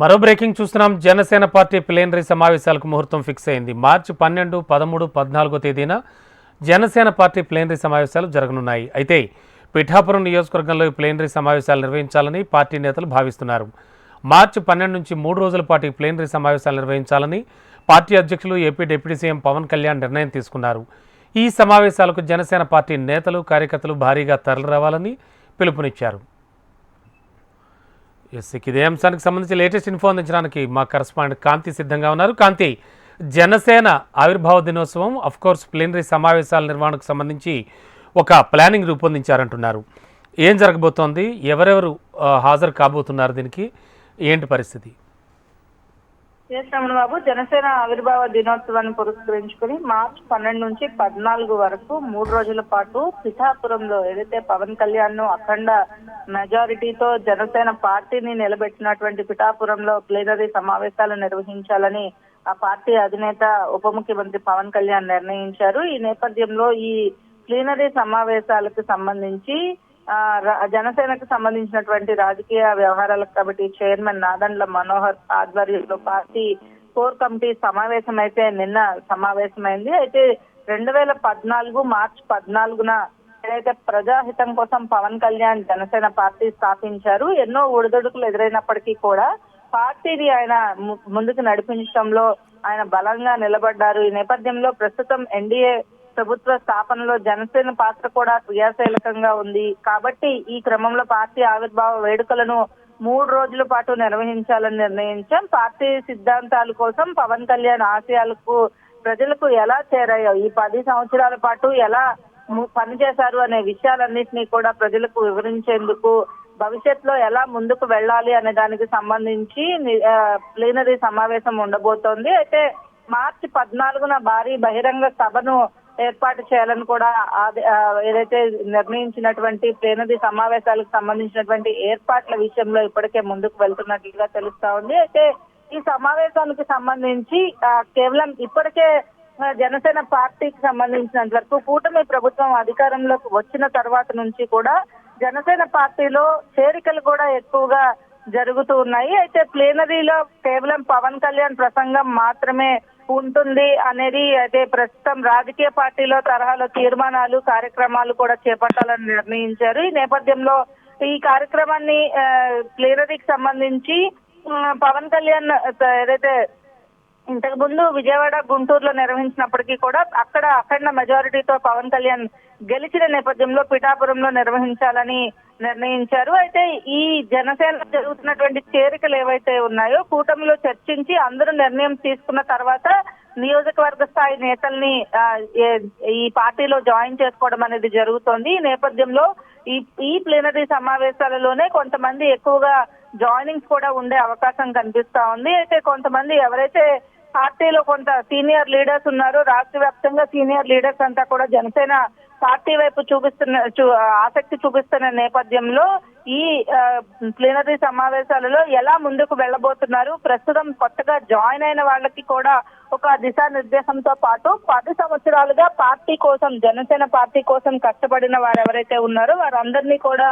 మరో బ్రేకింగ్ చూస్తున్నాం. Janasena party plenary సమావేశాలకు ముహూర్తం ఫిక్స్ అయింది. మార్చి 12, 13, 14 తేదీన జనసేన పార్టీ ప్లీనరీ సమావేశాలు జరగనున్నాయి. అయితే పిఠాపురం నియోజకవర్గంలో ఈ ప్లీనరీ సమావేశాలు నిర్వహించాలని పార్టీ నేతలు భావిస్తున్నారు. మార్చి 12 నుంచి 3 రోజుల పాటు ప్లీనరీ సమావేశాలు నిర్వహించాలని పార్టీ అధ్యక్షులు AP deputy CM Pawan Kalyan నిర్ణయం తీసుకున్నారు. ఈ సమావేశాలకు జనసేన పార్టీ నేతలు కార్యకర్తలు భారీగా తరలిరావాలని పిలుపునిచ్చారు. ఇదే అంశానికి సంబంధించి లేటెస్ట్ ఇన్ఫో అందించడానికి మా కరెస్పాండెంట్ కాంతి సిద్ధంగా ఉన్నారు. కాంతి, జనసేన ఆవిర్భావ దినోత్సవం అఫ్కోర్స్ ప్లీనరీ సమావేశాల నిర్వహణకు సంబంధించి ఒక ప్లానింగ్ రూపొందించారంటున్నారు. ఏం జరగబోతోంది, ఎవరెవరు హాజరు కాబోతున్నారు, దీనికి ఏంటి పరిస్థితి? బాబు, జనసేన ఆవిర్భావ దినోత్సవాన్ని పురస్కరించుకుని మార్చి 12 నుంచి 14 వరకు 3 రోజుల పాటు పిఠాపురంలో ఏదైతే పవన్ కళ్యాణ్ అఖండ మెజారిటీతో జనసేన పార్టీని నిలబెట్టినటువంటి పిఠాపురంలో ప్లీనరీ సమావేశాలు నిర్వహించాలని ఆ పార్టీ అధినేత ఉప ముఖ్యమంత్రి పవన్ కళ్యాణ్ నిర్ణయించారు. ఈ నేపథ్యంలో ఈ ప్లీనరీ సమావేశాలకు సంబంధించి జనసేనకు సంబంధించినటువంటి రాజకీయ వ్యవహారాల కమిటీ చైర్మన్ నాదండ్ల మనోహర్ ఆధ్వర్యంలో పార్టీ కోర్ కమిటీ సమావేశం అయితే నిన్న సమావేశమైంది. అయితే 2014 మార్చి 14న ఏదైతే ప్రజాహితం కోసం పవన్ కళ్యాణ్ జనసేన పార్టీ స్థాపించారు. ఎన్నో ఒడిదుడుకులు ఎదురైనప్పటికీ కూడా పార్టీని ఆయన ముందుకు నడిపించడంలో ఆయన బలంగా నిలబడ్డారు. ఈ నేపథ్యంలో ప్రస్తుతం ఎన్డీఏ ప్రభుత్వ స్థాపనలో జనసేన పాత్ర కూడా క్రియాశీలకంగా ఉంది. కాబట్టి ఈ క్రమంలో పార్టీ ఆవిర్భావ వేడుకలను 3 రోజుల పాటు నిర్వహించాలని నిర్ణయించాం. పార్టీ సిద్ధాంతాల కోసం పవన్ కళ్యాణ్ ఆశయాలకు ప్రజలకు ఎలా చేరాయో, ఈ 10 సంవత్సరాల పాటు ఎలా పనిచేశారు అనే విషయాలన్నింటినీ కూడా ప్రజలకు వివరించేందుకు, భవిష్యత్తులో ఎలా ముందుకు వెళ్ళాలి అనే దానికి సంబంధించి ప్లీనరీ సమావేశం ఉండబోతోంది. అయితే మార్చి 14న భారీ బహిరంగ సభను ఏర్పాటు చేయాలని కూడా ఏదైతే నిర్ణయించినటువంటి ప్లీనరీ సమావేశాలకు సంబంధించినటువంటి ఏర్పాట్ల విషయంలో ఇప్పటికే ముందుకు వెళ్తున్నట్లుగా తెలుస్తా ఉంది. అయితే ఈ సమావేశానికి సంబంధించి కేవలం ఇప్పటికే జనసేన పార్టీకి సంబంధించినంత వరకు కూటమి ప్రభుత్వం అధికారంలోకి వచ్చిన తర్వాత నుంచి కూడా జనసేన పార్టీలో చేరికలు కూడా ఎక్కువగా జరుగుతూ ఉన్నాయి. అయితే ప్లీనరీలో కేవలం పవన్ కళ్యాణ్ ప్రసంగం మాత్రమే ఉంటుంది అనేది అయితే ప్రస్తుతం రాజకీయ పార్టీలో తరహాలో తీర్మానాలు కార్యక్రమాలు కూడా చేపట్టాలని నిర్ణయించారు. ఈ నేపథ్యంలో ఈ కార్యక్రమాన్ని ప్లీనరీకి సంబంధించి పవన్ కళ్యాణ్ ఏదైతే ఇంతకు ముందు విజయవాడ, గుంటూరులో నిర్వహించినప్పటికీ కూడా అక్కడ అఖండ మెజారిటీతో పవన్ కళ్యాణ్ గెలిచిన నేపథ్యంలో పిఠాపురంలో నిర్వహించాలని నిర్ణయించారు. అయితే ఈ జనసేన జరుగుతున్నటువంటి చేరికలు ఏవైతే ఉన్నాయో కూటమిలో చర్చించి అందరూ నిర్ణయం తీసుకున్న తర్వాత నియోజకవర్గ స్థాయి నేతల్ని ఈ పార్టీలో జాయిన్ చేసుకోవడం అనేది జరుగుతోంది. ఈ నేపథ్యంలో ఈ ప్లీనరీ సమావేశాలలోనే కొంతమంది ఎక్కువగా జాయినింగ్స్ కూడా ఉండే అవకాశం కనిపిస్తా ఉంది. అయితే కొంతమంది ఎవరైతే పార్టీలో కొంత సీనియర్ లీడర్స్ ఉన్నారో, రాష్ట్ర వ్యాప్తంగా సీనియర్ లీడర్స్ అంతా కూడా జనసేన పార్టీ వైపు ఆసక్తి చూపిస్తున్న నేపథ్యంలో ఈ ప్లీనరీ సమావేశాలలో ఎలా ముందుకు వెళ్ళబోతున్నారు, ప్రస్తుతం కొత్తగా జాయిన్ అయిన వాళ్ళకి కూడా ఒక దిశానిర్దేశంతో పాటు 10 సంవత్సరాలుగా పార్టీ కోసం, జనసేన పార్టీ కోసం కష్టపడిన వారు ఎవరైతే ఉన్నారో వారందరినీ కూడా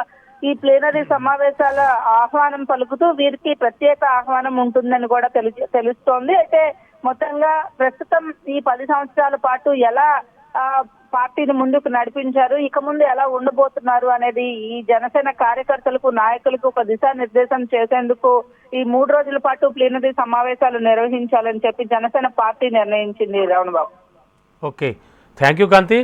ఈ ప్లీనరీ సమావేశాల ఆహ్వానం పలుకుతూ వీరికి ప్రత్యేక ఆహ్వానం ఉంటుందని కూడా తెలుస్తోంది. అయితే మొత్తంగా ప్రస్తుతం ఈ 10 సంవత్సరాల పాటు ఎలా పార్టీని ముందుకు నడిపించారు, ఇక ముందు ఎలా ఉండబోతున్నారు అనేది ఈ జనసేన కార్యకర్తలకు, నాయకులకు ఒక దిశానిర్దేశం చేసేందుకు ఈ 3 రోజుల పాటు ప్లీనరీ సమావేశాలు నిర్వహించాలని చెప్పి జనసేన పార్టీ నిర్ణయించింది. Ravan Babu. Okay, thank you Kanthi.